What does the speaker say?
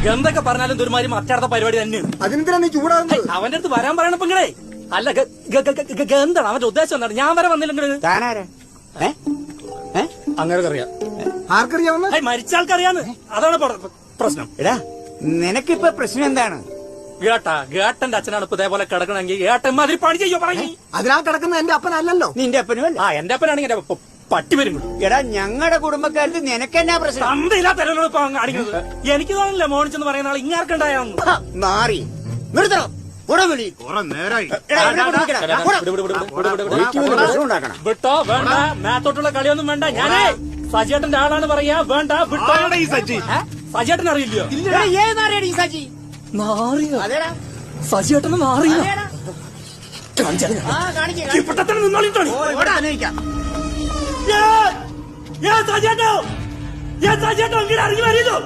എന്തൊക്കെ പറഞ്ഞാലും ഒരുമാതിരി മറ്റടുത്ത പരിപാടി തന്നെയാണ്. അതിനെന്തിനാ നീ ചൂടാകുന്നത്? അവന്റെ അടുത്ത് വരാൻ പറയണ പെങ്ങളെ. അല്ല എന്താണ് അവന്റെ ഉദ്ദേശം എന്താണ്? ഞാൻ വരെ വന്നില്ലെങ്കിൽ താനാരാ? അങ്ങനെ അറിയാം. ആർക്കറിയാവുന്ന? മരിച്ച ആൾക്കറിയാന്ന്. അതാണ് പ്രശ്നം. എടാ നിനക്കിപ്പോ പ്രശ്നം എന്താണ്? ഗേട്ടന്റെ അച്ഛനാണ് ഇപ്പൊ ഇതേപോലെ കിടക്കണമെങ്കിൽ ഏട്ടൻ മാതിരി പണി ചെയ്യോ പറഞ്ഞു. അതിനാ കിടക്കുന്ന എന്റെ അപ്പനല്ലല്ലോ. നിന്റെ അപ്പനും അല്ല. എന്റെ അപ്പനാണെങ്കിൽ എന്റെ പട്ടി വരും. എടാ ഞങ്ങളുടെ കുടുംബക്കാർക്ക് നിനക്കെന്നാ പ്രശ്നം? തന്തയില്ലാത്ത ഇപ്പൊ കാണിക്കുന്നത്. എനിക്ക് തോന്നില്ല മോണിച്ചെന്ന് പറയുന്ന ആൾ ഇങ്ങാർക്കുണ്ടായാന്ന്. മാറി നിർത്തണം. വിട്ടോ വേണ്ട, മേത്തോട്ടുള്ള കളിയൊന്നും വേണ്ട. ഞാനേ സജിയേട്ടന്റെ ആളാണ് പറയാ. വേണ്ട വിട്ടോ. സജിയേട്ടൻ അറിയില്ലയോ? സജി സജിയേട്ടന് നാറിയ നിന്നോളിട്ടോ. സജിയേട്ടോ ഇങ്ങനെ ഇറങ്ങി വരുന്നു.